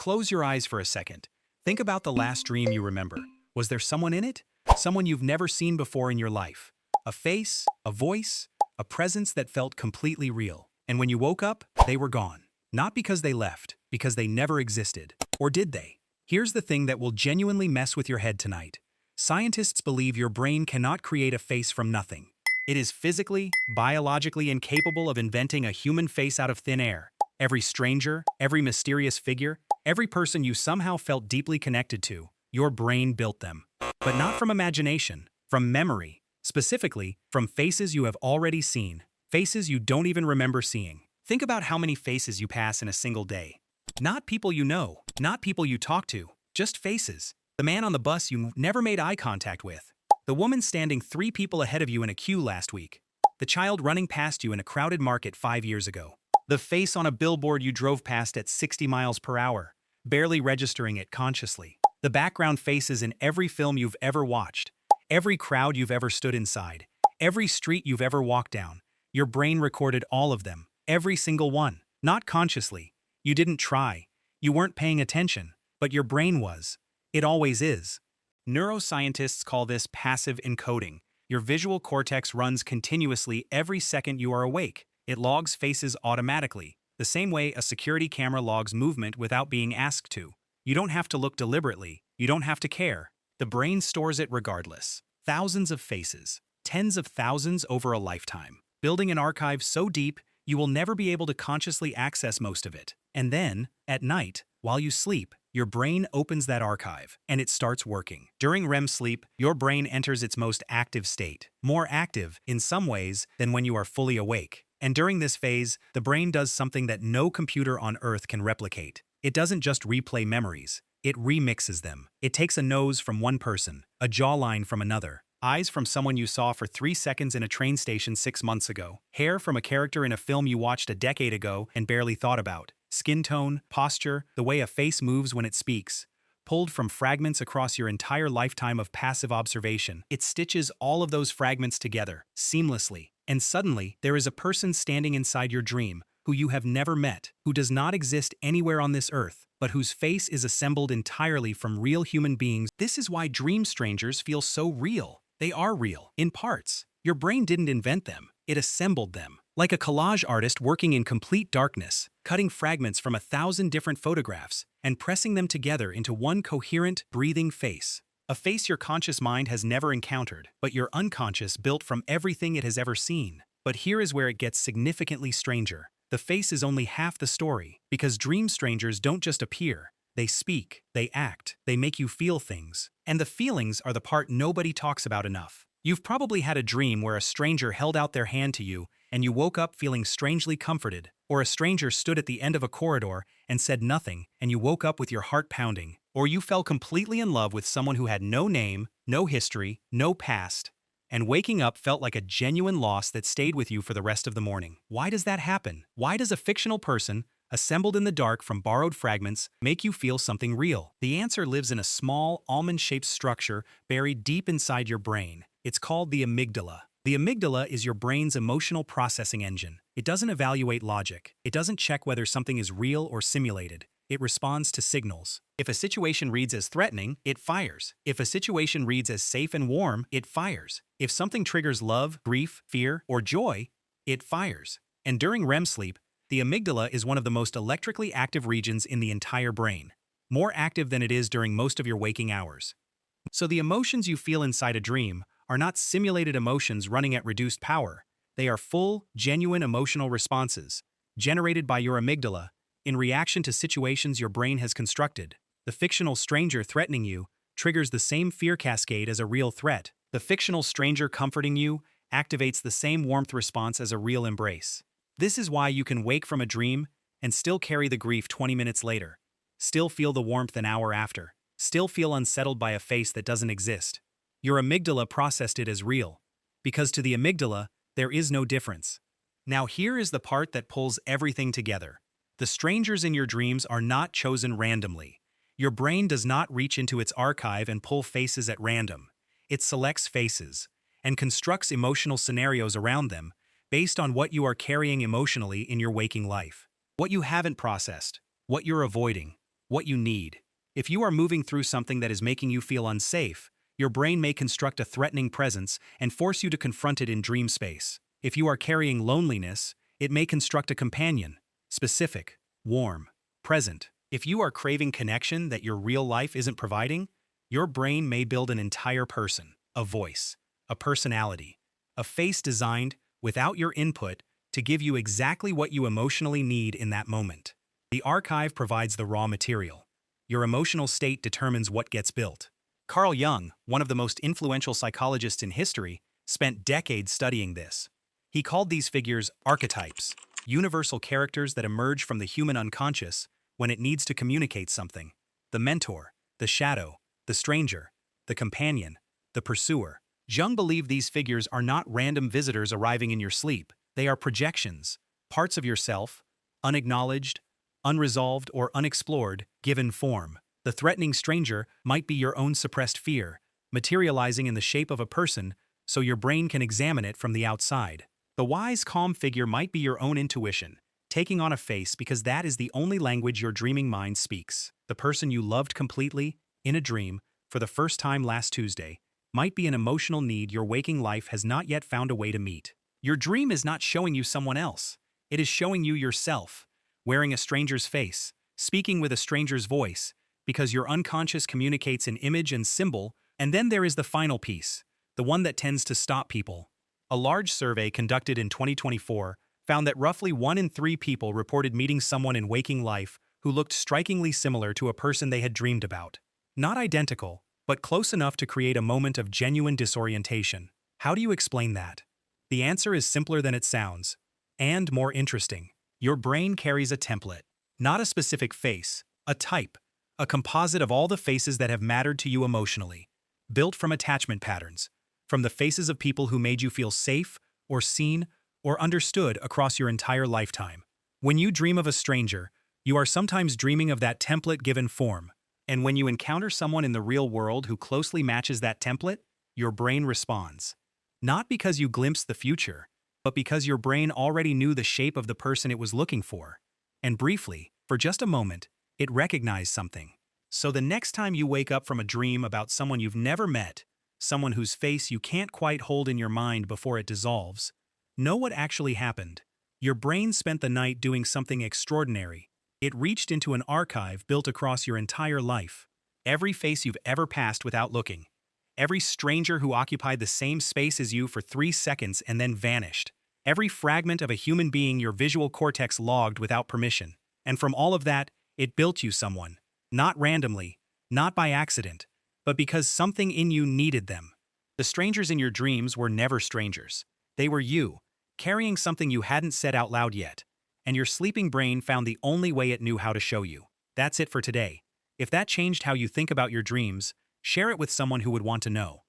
Close your eyes for a second. Think about the last dream you remember. Was there someone in it? Someone you've never seen before in your life. A face, a voice, a presence that felt completely real. And when you woke up, they were gone. Not because they left, because they never existed. Or did they? Here's the thing that will genuinely mess with your head tonight. Scientists believe your brain cannot create a face from nothing. It is physically, biologically incapable of inventing a human face out of thin air. Every stranger, every mysterious figure, every person you somehow felt deeply connected to, your brain built them. But not from imagination, from memory. Specifically, from faces you have already seen, faces you don't even remember seeing. Think about how many faces you pass in a single day. Not people you know, not people you talk to, just faces. The man on the bus you never made eye contact with. The woman standing 3 people ahead of you in a queue last week. The child running past you in a crowded market 5 years ago. The face on a billboard you drove past at 60 miles per hour, barely registering it consciously. The background faces in every film you've ever watched. Every crowd you've ever stood inside. Every street you've ever walked down. Your brain recorded all of them. Every single one. Not consciously. You didn't try. You weren't paying attention. But your brain was. It always is. Neuroscientists call this passive encoding. Your visual cortex runs continuously every second you are awake. It logs faces automatically, the same way a security camera logs movement without being asked to. You don't have to look deliberately. You don't have to care. The brain stores it regardless. Thousands of faces. Tens of thousands over a lifetime. Building an archive so deep, you will never be able to consciously access most of it. And then, at night, while you sleep, your brain opens that archive, and it starts working. During REM sleep, your brain enters its most active state. More active, in some ways, than when you are fully awake. And during this phase, the brain does something that no computer on Earth can replicate. It doesn't just replay memories. It remixes them. It takes a nose from one person, a jawline from another, eyes from someone you saw for 3 seconds in a train station 6 months ago, hair from a character in a film you watched a decade ago and barely thought about, skin tone, posture, the way a face moves when it speaks. Pulled from fragments across your entire lifetime of passive observation, it stitches all of those fragments together, seamlessly. And suddenly, there is a person standing inside your dream, who you have never met, who does not exist anywhere on this earth, but whose face is assembled entirely from real human beings. This is why dream strangers feel so real. They are real, in parts. Your brain didn't invent them, it assembled them. Like a collage artist working in complete darkness, cutting fragments from 1,000 different photographs, and pressing them together into one coherent, breathing face. A face your conscious mind has never encountered, but your unconscious built from everything it has ever seen. But here is where it gets significantly stranger. The face is only half the story, because dream strangers don't just appear. They speak, they act, they make you feel things. And the feelings are the part nobody talks about enough. You've probably had a dream where a stranger held out their hand to you, and you woke up feeling strangely comforted. Or a stranger stood at the end of a corridor and said nothing, and you woke up with your heart pounding. Or you fell completely in love with someone who had no name, no history, no past, and waking up felt like a genuine loss that stayed with you for the rest of the morning. Why does that happen? Why does a fictional person, assembled in the dark from borrowed fragments, make you feel something real? The answer lives in a small, almond-shaped structure buried deep inside your brain. It's called the amygdala. The amygdala is your brain's emotional processing engine. It doesn't evaluate logic. It doesn't check whether something is real or simulated. It responds to signals. If a situation reads as threatening, it fires. If a situation reads as safe and warm, it fires. If something triggers love, grief, fear, or joy, it fires. And during REM sleep, the amygdala is one of the most electrically active regions in the entire brain. More active than it is during most of your waking hours. So the emotions you feel inside a dream are not simulated emotions running at reduced power. They are full, genuine emotional responses, generated by your amygdala, in reaction to situations your brain has constructed. The fictional stranger threatening you triggers the same fear cascade as a real threat. The fictional stranger comforting you activates the same warmth response as a real embrace. This is why you can wake from a dream and still carry the grief 20 minutes later, still feel the warmth an hour after, still feel unsettled by a face that doesn't exist. Your amygdala processed it as real, because to the amygdala, there is no difference. Now here is the part that pulls everything together. The strangers in your dreams are not chosen randomly. Your brain does not reach into its archive and pull faces at random. It selects faces and constructs emotional scenarios around them based on what you are carrying emotionally in your waking life. What you haven't processed, what you're avoiding, what you need. If you are moving through something that is making you feel unsafe, your brain may construct a threatening presence and force you to confront it in dream space. If you are carrying loneliness, it may construct a companion, specific, warm, present. If you are craving connection that your real life isn't providing, your brain may build an entire person, a voice, a personality, a face designed, without your input, to give you exactly what you emotionally need in that moment. The archive provides the raw material. Your emotional state determines what gets built. Carl Jung, one of the most influential psychologists in history, spent decades studying this. He called these figures archetypes, universal characters that emerge from the human unconscious when it needs to communicate something. The mentor, the shadow, the stranger, the companion, the pursuer. Jung believed these figures are not random visitors arriving in your sleep. They are projections, parts of yourself, unacknowledged, unresolved, or unexplored, given form. The threatening stranger might be your own suppressed fear, materializing in the shape of a person so your brain can examine it from the outside. The wise, calm figure might be your own intuition, taking on a face because that is the only language your dreaming mind speaks. The person you loved completely, in a dream, for the first time last Tuesday, might be an emotional need your waking life has not yet found a way to meet. Your dream is not showing you someone else. It is showing you yourself, wearing a stranger's face, speaking with a stranger's voice, because your unconscious communicates in image and symbol. And then there is the final piece, the one that tends to stop people. A large survey conducted in 2024 found that roughly 1 in 3 people reported meeting someone in waking life who looked strikingly similar to a person they had dreamed about. Not identical, but close enough to create a moment of genuine disorientation. How do you explain that? The answer is simpler than it sounds, and more interesting. Your brain carries a template, not a specific face, a type, a composite of all the faces that have mattered to you emotionally, built from attachment patterns, from the faces of people who made you feel safe, or seen, or understood across your entire lifetime. When you dream of a stranger, you are sometimes dreaming of that template given form. And when you encounter someone in the real world who closely matches that template, your brain responds. Not because you glimpsed the future, but because your brain already knew the shape of the person it was looking for. And briefly, for just a moment, it recognized something. So the next time you wake up from a dream about someone you've never met, someone whose face you can't quite hold in your mind before it dissolves, know what actually happened. Your brain spent the night doing something extraordinary. It reached into an archive built across your entire life. Every face you've ever passed without looking. Every stranger who occupied the same space as you for 3 seconds and then vanished. Every fragment of a human being your visual cortex logged without permission. And from all of that, it built you someone. Not randomly, not by accident, but because something in you needed them. The strangers in your dreams were never strangers. They were you, carrying something you hadn't said out loud yet. And your sleeping brain found the only way it knew how to show you. That's it for today. If that changed how you think about your dreams, share it with someone who would want to know.